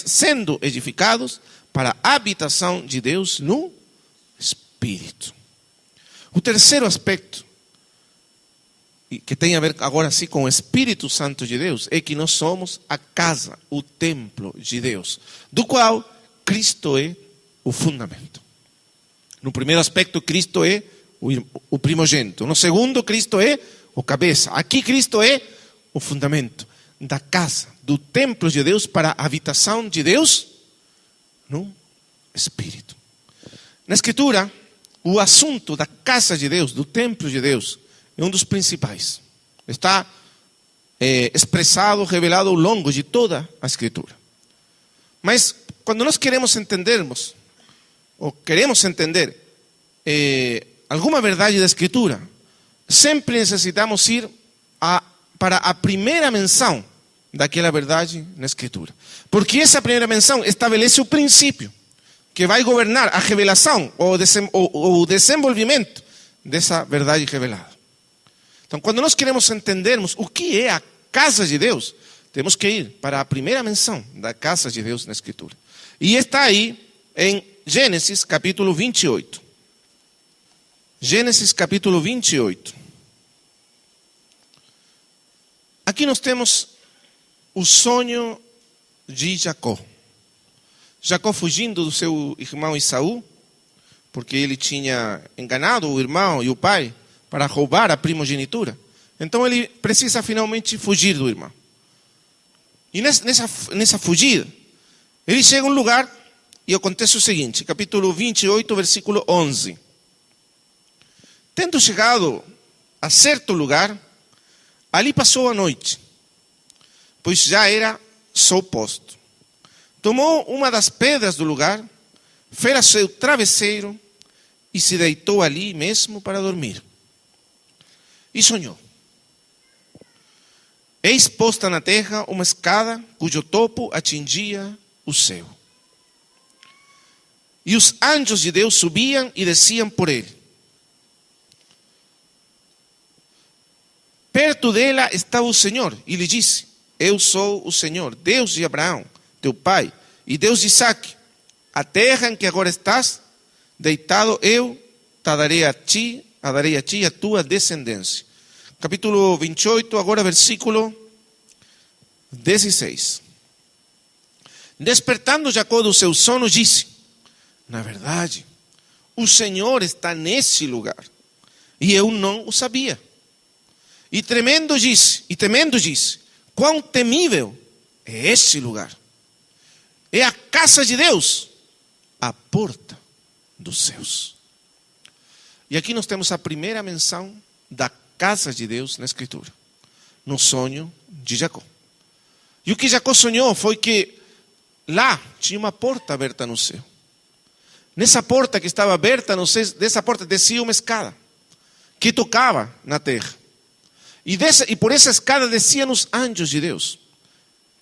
sendo edificados para a habitação de Deus no Espírito. O terceiro aspecto, que tem a ver agora sim com o Espírito Santo de Deus, é que nós somos a casa, o templo de Deus, do qual Cristo é o fundamento. No primeiro aspecto, Cristo é o primogênito. No segundo, Cristo é o cabeça. Aqui Cristo é o fundamento. da casa, do templo de Deus para a habitação de Deus no Espírito. Na Escritura, o assunto da casa de Deus, do templo de Deus, é um dos principais. Está expressado, revelado ao longo de toda a Escritura. Mas quando nós queremos entendermos, ou queremos entender alguma verdade da Escritura, sempre necessitamos ir para a primeira menção daquela verdade na Escritura. Porque essa primeira menção estabelece o princípio que vai governar a revelação ou o desenvolvimento dessa verdade revelada. Então, quando nós queremos entendermos o que é a casa de Deus, temos que ir para a primeira menção da casa de Deus na Escritura. E está aí em Gênesis capítulo 28. Gênesis capítulo 28. Aqui nós temos o sonho de Jacó. Jacó fugindo do seu irmão Esaú, porque ele tinha enganado o irmão e o pai para roubar a primogenitura. Então ele precisa finalmente fugir do irmão. E nessa fugida, ele chega a um lugar e acontece o seguinte, capítulo 28, versículo 11. Tendo chegado a certo lugar, ali passou a noite, pois já era sol posto. Tomou uma das pedras do lugar, fez seu travesseiro e se deitou ali mesmo para dormir. E sonhou. Eis posta na terra uma escada cujo topo atingia o céu. E os anjos de Deus subiam e desciam por ele. Perto dela estava o Senhor e lhe disse: Eu sou o Senhor, Deus de Abraão, teu pai, e Deus de Isaque. A terra em que agora estás deitado, eu te darei a ti e a tua descendência. Capítulo 28, agora versículo 16. Despertando Jacó do seu sono, disse: Na verdade, o Senhor está nesse lugar, e eu não o sabia. E temendo disse: Quão temível é este lugar! É a casa de Deus, a porta dos céus. E aqui nós temos a primeira menção da casa de Deus na Escritura, no sonho de Jacó. E o que Jacó sonhou foi que lá tinha uma porta aberta no céu. Nessa porta que estava aberta no céu, dessa porta descia uma escada que tocava na terra. E por essa escada desciam os anjos de Deus.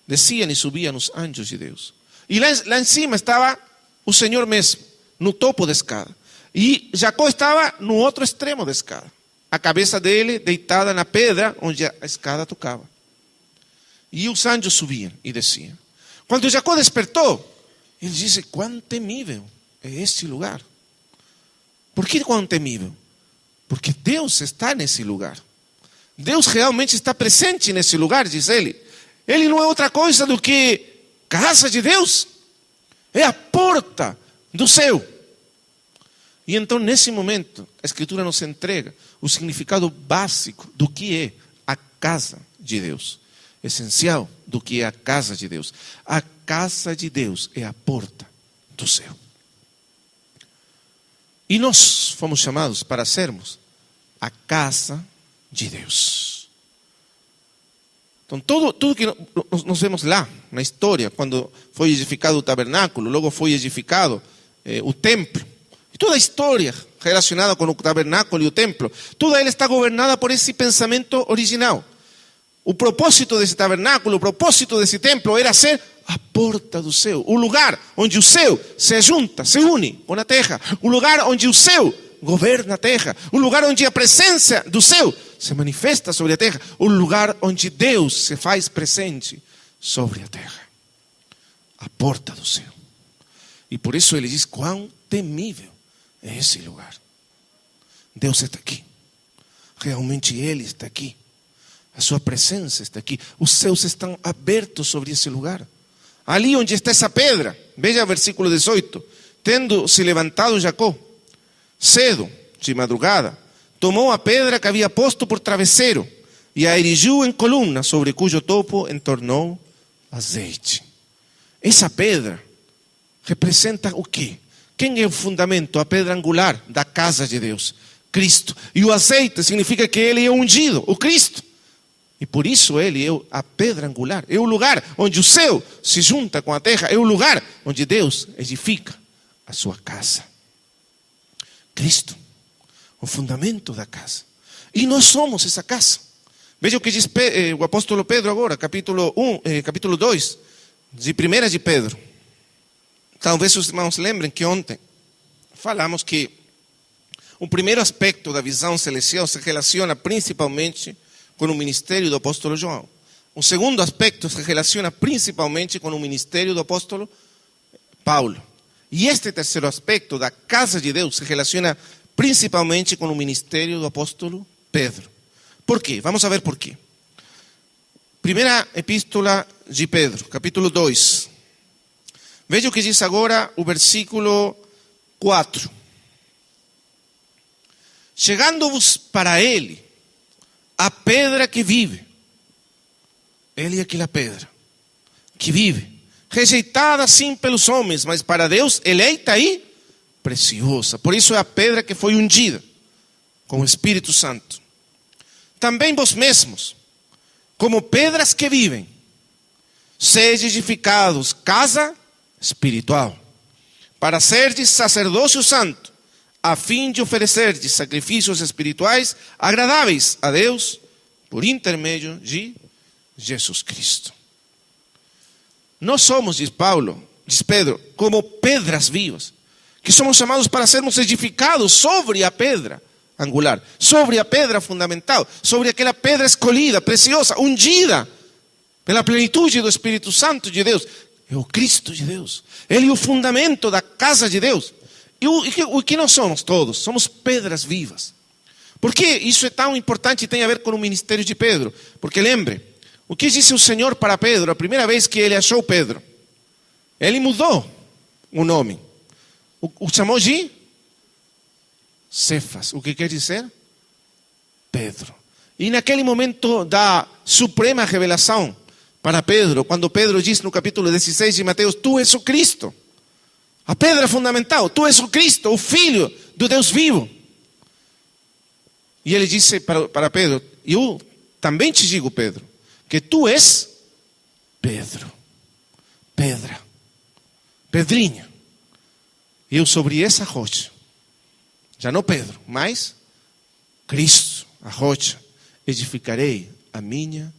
Desciam e subiam os anjos de Deus. E lá em cima estava o Senhor mesmo, no topo da escada. E Jacó estava no outro extremo da escada. A cabeça dele deitada na pedra onde a escada tocava. E os anjos subiam e desciam. Quando Jacó despertou, ele disse: Quão temível é este lugar. Por que quão temível? Porque Deus está nesse lugar. Deus realmente está presente nesse lugar, diz ele. Ele não é outra coisa do que casa de Deus. É a porta do céu. E então, nesse momento, a Escritura nos entrega o significado básico do que é a casa de Deus. Essencial do que é a casa de Deus. A casa de Deus é a porta do céu. E nós fomos chamados para sermos a casa de Deus. Então, tudo que nós vemos lá na história, quando foi edificado o tabernáculo, logo foi edificado o templo, e toda a história relacionada com o tabernáculo e o templo, toda ela está governada por esse pensamento original. O propósito desse tabernáculo, o propósito desse templo era ser a porta do céu, o lugar onde o céu se junta, se une com a terra, o lugar onde o céu governa a terra, o lugar onde a presença do céu se manifesta sobre a terra, o lugar onde Deus se faz presente sobre a terra. A porta do céu. E por isso ele diz: quão temível é esse lugar. Deus está aqui. Realmente Ele está aqui. A sua presença está aqui. Os céus estão abertos sobre esse lugar. Ali onde está essa pedra, veja o versículo 18. Tendo se levantado Jacó, cedo, de madrugada, tomou a pedra que havia posto por travesseiro, e a erigiu em coluna, sobre cujo topo entornou azeite. Essa pedra representa o quê? Quem é o fundamento, a pedra angular da casa de Deus? Cristo. E o azeite significa que ele é ungido, o Cristo. E por isso ele é a pedra angular. É o lugar onde o céu se junta com a terra. É o lugar onde Deus edifica a sua casa. Cristo, o fundamento da casa. E nós somos essa casa. Veja o que diz o apóstolo Pedro agora, capítulo 2, de 1 de Pedro. Talvez os irmãos lembrem que ontem falamos que o primeiro aspecto da visão celestial se relaciona principalmente com o ministério do apóstolo João. O segundo aspecto se relaciona principalmente com o ministério do apóstolo Paulo. E este terceiro aspecto da casa de Deus se relaciona principalmente com o ministério do apóstolo Pedro. Por quê? Vamos a ver por quê. Primeira epístola de Pedro, capítulo 2. Veja o que diz agora o versículo 4. Chegando-vos para ele, a pedra que vive. Ele é aquela pedra que vive, rejeitada sim pelos homens, mas para Deus eleita e preciosa. Por isso é a pedra que foi ungida com o Espírito Santo. Também vós mesmos, como pedras que vivem, sede edificados casa espiritual, para serdes sacerdócio santo, a fim de oferecerdes sacrifícios espirituais agradáveis a Deus, por intermédio de Jesus Cristo. Nós somos, diz Pedro, como pedras vivas, que somos chamados para sermos edificados sobre a pedra angular, sobre a pedra fundamental, sobre aquela pedra escolhida, preciosa, ungida pela plenitude do Espírito Santo de Deus. É o Cristo de Deus. Ele é o fundamento da casa de Deus. E o que nós somos todos? Somos pedras vivas. Por que isso é tão importante e tem a ver com o ministério de Pedro? Porque lembre, o que disse o Senhor para Pedro a primeira vez que ele achou Pedro? Ele mudou o nome. O chamou de Cefas. O que quer dizer? Pedro. E naquele momento da suprema revelação para Pedro, quando Pedro diz no capítulo 16 de Mateus: Tu és o Cristo, a pedra fundamental, tu és o Cristo, o Filho do Deus vivo. E ele disse para Pedro: Eu também te digo, Pedro, que tu és Pedro, pedra, pedrinha. E eu sobre essa rocha, já não Pedro, mas Cristo, a rocha, edificarei a minha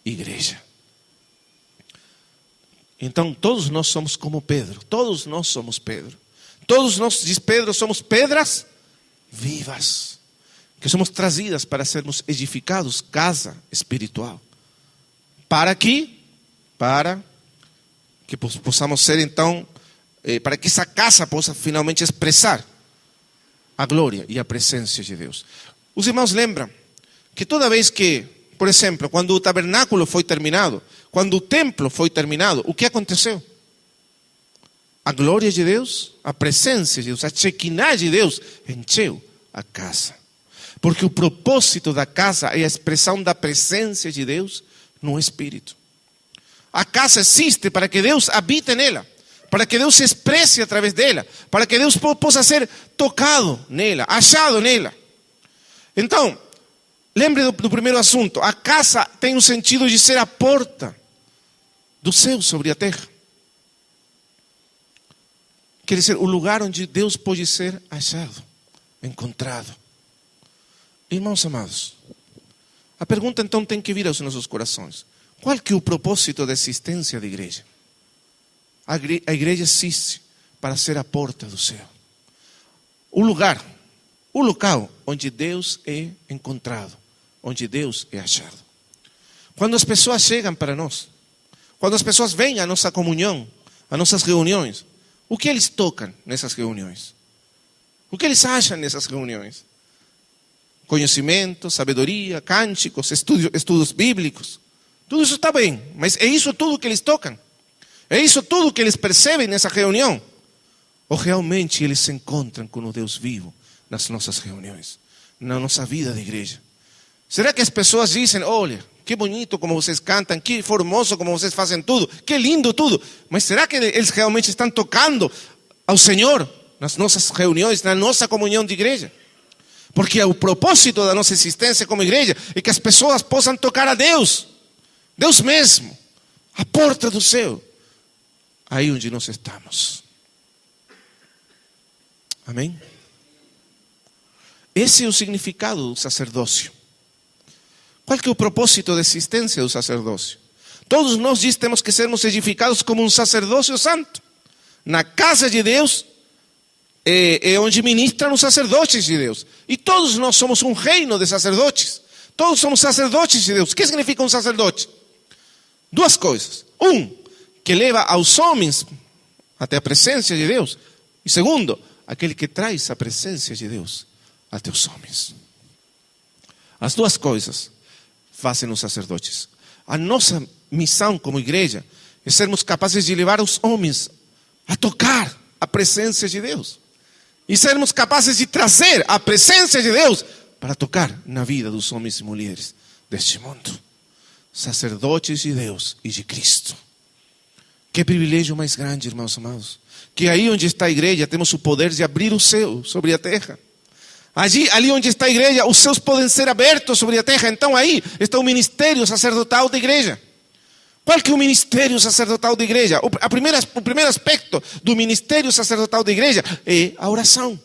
igreja. Então todos nós somos como Pedro. Todos nós somos Pedro. Todos nós, diz Pedro, somos pedras vivas, que somos trazidas para sermos edificados casa espiritual. Para que possamos ser então, para que essa casa possa finalmente expressar a glória e a presença de Deus. Os irmãos lembram que toda vez que, por exemplo, quando o tabernáculo foi terminado, quando o templo foi terminado, o que aconteceu? A glória de Deus, a presença de Deus, a Shekinah de Deus encheu a casa. Porque o propósito da casa é a expressão da presença de Deus no Espírito. A casa existe para que Deus habite nela, para que Deus se expresse através dela, para que Deus possa ser tocado nela, achado nela. Então, lembre do primeiro assunto. A casa tem o sentido de ser a porta do céu sobre a terra. Quer dizer, o lugar onde Deus pode ser achado, encontrado. Irmãos amados, a pergunta então tem que vir aos nossos corações: qual que é o propósito da existência da igreja? A igreja existe para ser a porta do céu. O lugar, o local onde Deus é encontrado, onde Deus é achado. Quando as pessoas chegam para nós, quando as pessoas vêm à nossa comunhão, às nossas reuniões, o que eles tocam nessas reuniões? O que eles acham nessas reuniões? Conhecimento, sabedoria, cânticos, estudos bíblicos. Tudo isso está bem, mas é isso tudo que eles tocam? É isso tudo que eles percebem nessa reunião? Ou realmente eles se encontram com o Deus vivo nas nossas reuniões, na nossa vida de igreja? Será que as pessoas dizem, olha, que bonito como vocês cantam, que formoso como vocês fazem tudo, que lindo tudo. Mas será que eles realmente estão tocando ao Senhor nas nossas reuniões, na nossa comunhão de igreja? Porque o propósito da nossa existência como igreja é que as pessoas possam tocar a Deus, Deus mesmo, a porta do céu, aí onde nós estamos. Amém? Esse é o significado do sacerdócio. Qual que é o propósito da existência do sacerdócio? Todos nós temos que sermos edificados como um sacerdócio santo. Na casa de Deus é onde ministram os sacerdotes de Deus. E todos nós somos um reino de sacerdotes. Todos somos sacerdotes de Deus. O que significa um sacerdote? Duas coisas. Que leva aos homens até a presença de Deus. E segundo, aquele que traz a presença de Deus até os homens. As duas coisas fazem os sacerdotes. A nossa missão como igreja é sermos capazes de levar os homens a tocar a presença de Deus. E sermos capazes de trazer a presença de Deus para tocar na vida dos homens e mulheres deste mundo. Sacerdotes de Deus e de Cristo. Que privilégio mais grande, irmãos amados. Que aí onde está a igreja temos o poder de abrir o céu sobre a terra. Ali onde está a igreja, os céus podem ser abertos sobre a terra. Então aí está o ministério sacerdotal da igreja. Qual que é o ministério sacerdotal da igreja? O primeiro aspecto do ministério sacerdotal da igreja é a oração.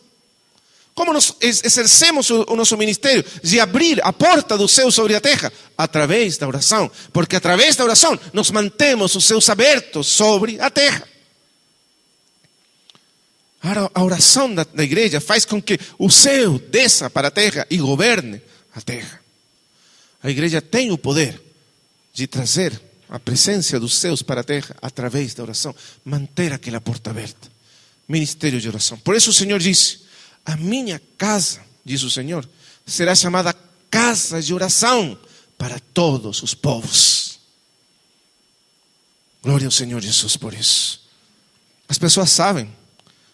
Como nós exercemos o nosso ministério de abrir a porta do céu sobre a terra? Através da oração. Porque através da oração nós mantemos os céus abertos sobre a terra. A oração da igreja faz com que o céu desça para a terra e governe a terra. A igreja tem o poder de trazer a presença dos céus para a terra através da oração. Manter aquela porta aberta. Ministério de oração. Por isso o Senhor disse, a minha casa, diz o Senhor, será chamada casa de oração para todos os povos. Glória ao Senhor Jesus por isso. As pessoas sabem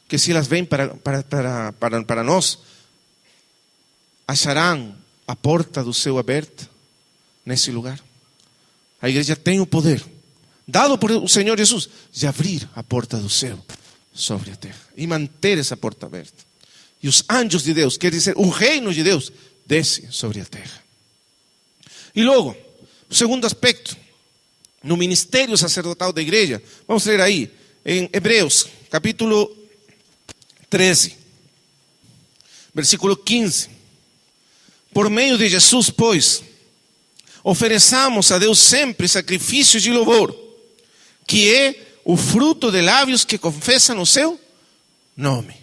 que se elas vêm para nós, acharão a porta do céu aberta nesse lugar. A igreja tem o poder, dado por o Senhor Jesus, de abrir a porta do céu sobre a terra e manter essa porta aberta. E os anjos de Deus, quer dizer, o reino de Deus, desce sobre a terra. E logo, o segundo aspecto, no ministério sacerdotal da igreja, vamos ler aí, em Hebreus, capítulo 13, versículo 15. Por meio de Jesus, pois, ofereçamos a Deus sempre sacrifícios de louvor, que é o fruto de lábios que confessam o seu nome.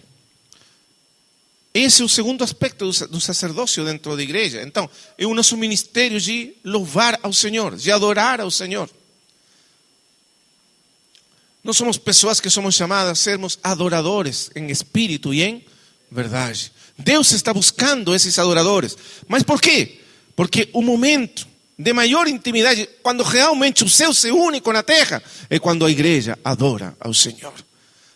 Esse é o segundo aspecto do sacerdócio dentro da igreja. Então, é o nosso ministério de louvar ao Senhor, de adorar ao Senhor. Nós somos pessoas que somos chamadas a sermos adoradores em espírito e em verdade. Deus está buscando esses adoradores. Mas por quê? Porque o momento de maior intimidade, quando realmente o céu se une com a terra, é quando a igreja adora ao Senhor.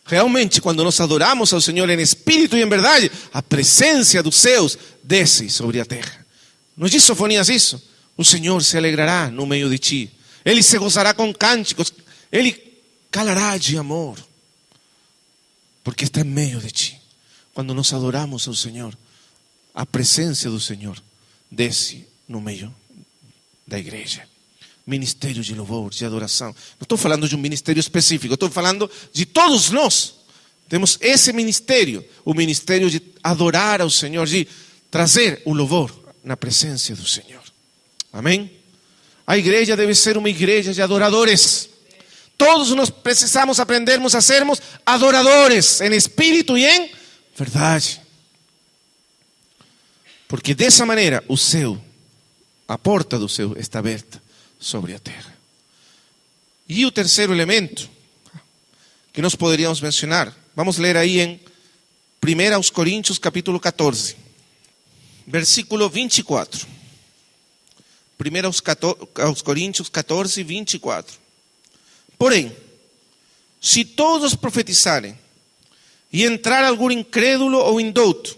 Realmente, quando nós adoramos ao Senhor em espírito e em verdade, a presença dos céus desce sobre a terra. Não diz Sofonias isso? O Senhor se alegrará no meio de ti. Ele se gozará com cânticos. Ele calará de amor, porque está em meio de ti. Quando nós adoramos ao Senhor, a presença do Senhor desce no meio da igreja. Ministério de louvor, de adoração. Não estou falando de um ministério específico, estou falando de todos nós. Temos esse ministério, o ministério de adorar ao Senhor, de trazer o louvor na presença do Senhor. Amém? A igreja deve ser uma igreja de adoradores. Todos nós precisamos aprendermos a sermos adoradores em espírito e em verdade. Porque dessa maneira o céu, a porta do céu está aberta sobre a terra. E o terceiro elemento que nós poderíamos mencionar, vamos ler aí em 1 Coríntios capítulo 14, versículo 24. 1 Coríntios 14, 24. Porém, se todos profetizarem e entrar algum incrédulo ou indouto,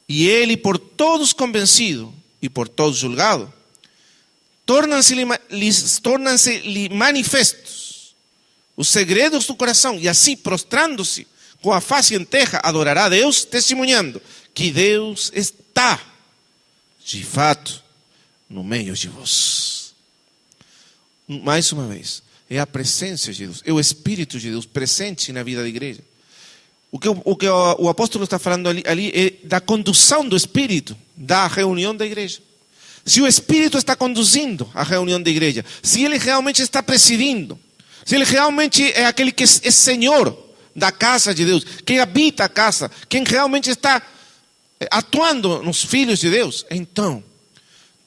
e ele por todos convencido e por todos julgado, tornam-se-lhe manifestos os segredos do coração, e assim, prostrando-se com a face em terra, adorará a Deus, testemunhando que Deus está, de fato, no meio de vós. Mais uma vez, é a presença de Deus, é o Espírito de Deus presente na vida da igreja. O que o apóstolo está falando ali é da condução do Espírito da reunião da igreja. Se o Espírito está conduzindo a reunião da igreja, se ele realmente está presidindo, se ele realmente é aquele que é Senhor da casa de Deus, quem habita a casa, quem realmente está atuando nos filhos de Deus, então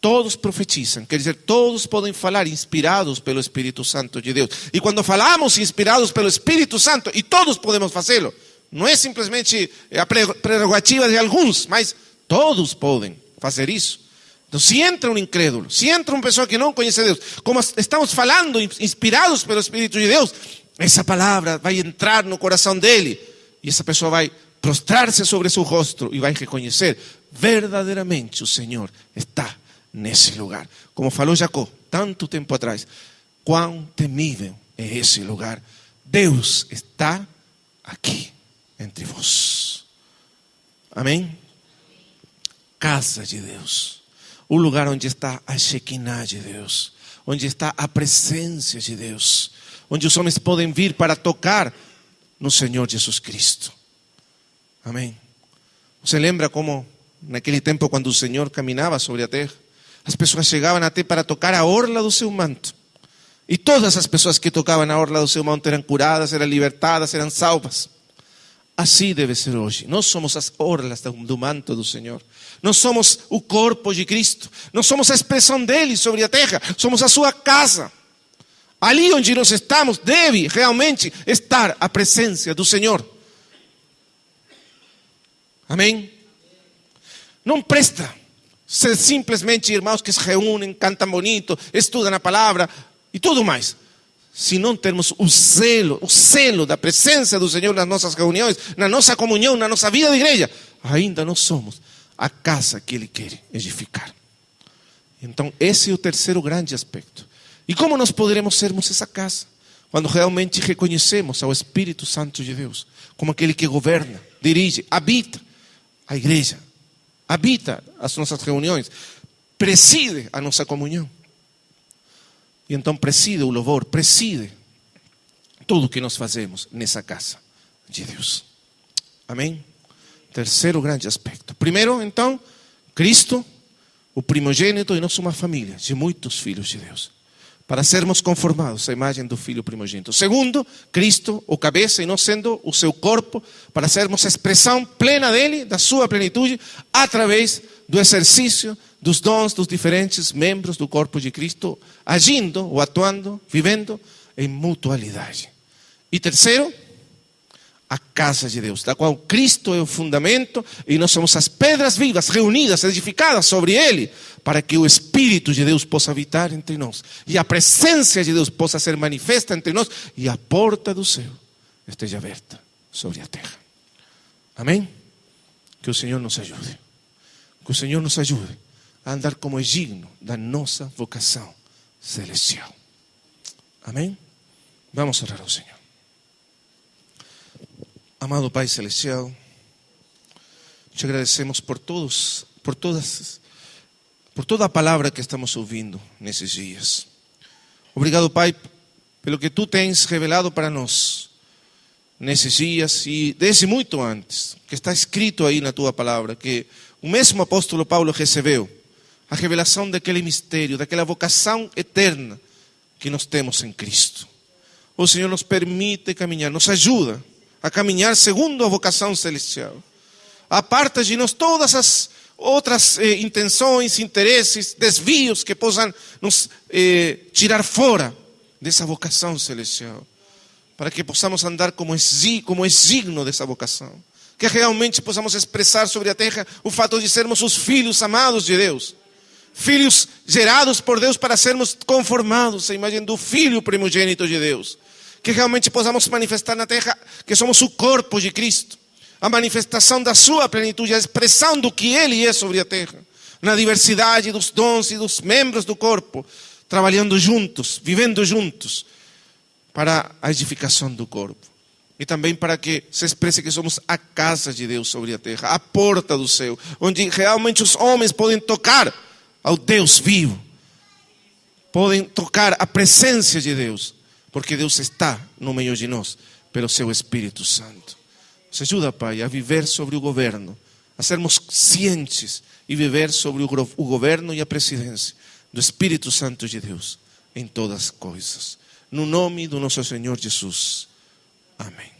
todos profetizam, quer dizer, todos podem falar inspirados pelo Espírito Santo de Deus. E quando falamos inspirados pelo Espírito Santo, e todos podemos fazê-lo, não é simplesmente a prerrogativa de alguns, mas todos podem fazer isso. Então, se entra um incrédulo, se entra uma pessoa que não conhece Deus, como estamos falando, inspirados pelo Espírito de Deus, essa palavra vai entrar no coração dele, e essa pessoa vai prostrar-se sobre seu rosto e vai reconhecer verdadeiramente o Senhor está nesse lugar. Como falou Jacó tanto tempo atrás, quão temível é esse lugar. Deus está aqui entre vós. Amém? Casa de Deus, o lugar onde está a Shekinah de Deus, onde está a presença de Deus, onde os homens podem vir para tocar no Senhor Jesus Cristo. Amém? Você lembra como naquele tempo, quando o Senhor caminhava sobre a terra, as pessoas chegavam até para tocar a orla do seu manto, e todas as pessoas que tocavam a orla do seu manto eram curadas, eram libertadas, eram salvas. Assim deve ser hoje. Nós somos as orlas do manto do Senhor. Nós somos o corpo de Cristo. Nós somos a expressão dele sobre a terra. Somos a sua casa. Ali onde nós estamos deve realmente estar a presença do Senhor. Amém? Não presta ser simplesmente irmãos que se reúnem, cantam bonito, estudam a palavra e tudo mais. Se não termos o selo da presença do Senhor nas nossas reuniões, na nossa comunhão, na nossa vida de igreja, ainda não somos a casa que Ele quer edificar. Então esse é o terceiro grande aspecto. E como nós poderemos sermos essa casa? Quando realmente reconhecemos ao Espírito Santo de Deus como aquele que governa, dirige, habita a igreja, habita as nossas reuniões, preside a nossa comunhão. E então preside o louvor, preside tudo o que nós fazemos nessa casa de Deus. Amém? Terceiro grande aspecto. Primeiro, então, Cristo, o primogênito, e nós somos uma família de muitos filhos de Deus, para sermos conformados à imagem do Filho primogênito. Segundo, Cristo, o cabeça, e nós sendo o seu corpo, para sermos a expressão plena dele, da sua plenitude, através do exercício dos dons dos diferentes membros do corpo de Cristo, agindo ou atuando, vivendo em mutualidade. E terceiro, a casa de Deus, da qual Cristo é o fundamento, e nós somos as pedras vivas, reunidas, edificadas sobre ele, para que o Espírito de Deus possa habitar entre nós, e a presença de Deus possa ser manifesta entre nós, e a porta do céu esteja aberta sobre a terra. Amém? Que o Senhor nos ajude. Que o Senhor nos ajude a andar como é digno da nossa vocação celestial. Amém? Vamos orar ao Senhor. Amado Pai Celestial, te agradecemos por toda a palavra que estamos ouvindo nesses dias. Obrigado, Pai, pelo que tu tens revelado para nós nesses dias e desde muito antes, que está escrito aí na tua palavra, que o mesmo apóstolo Paulo recebeu a revelação daquele mistério, daquela vocação eterna que nós temos em Cristo. O Senhor nos permite caminhar, nos ajuda a caminhar segundo a vocação celestial. Aparta de nós todas as outras intenções, interesses, desvios que possam nos tirar fora dessa vocação celestial, para que possamos andar como é digno dessa vocação, que realmente possamos expressar sobre a terra o fato de sermos os filhos amados de Deus, filhos gerados por Deus para sermos conformados à imagem do Filho primogênito de Deus, que realmente possamos manifestar na terra que somos o corpo de Cristo, a manifestação da sua plenitude, a expressão do que Ele é sobre a terra, na diversidade dos dons e dos membros do corpo, trabalhando juntos, vivendo juntos, para a edificação do corpo. E também para que se expresse que somos a casa de Deus sobre a terra, a porta do céu, onde realmente os homens podem tocar ao Deus vivo, podem tocar a presença de Deus, porque Deus está no meio de nós, pelo seu Espírito Santo. Nos ajuda, Pai, a viver sobre o governo, a sermos cientes e viver sobre o governo e a presidência do Espírito Santo de Deus em todas as coisas. No nome do nosso Senhor Jesus. Amém.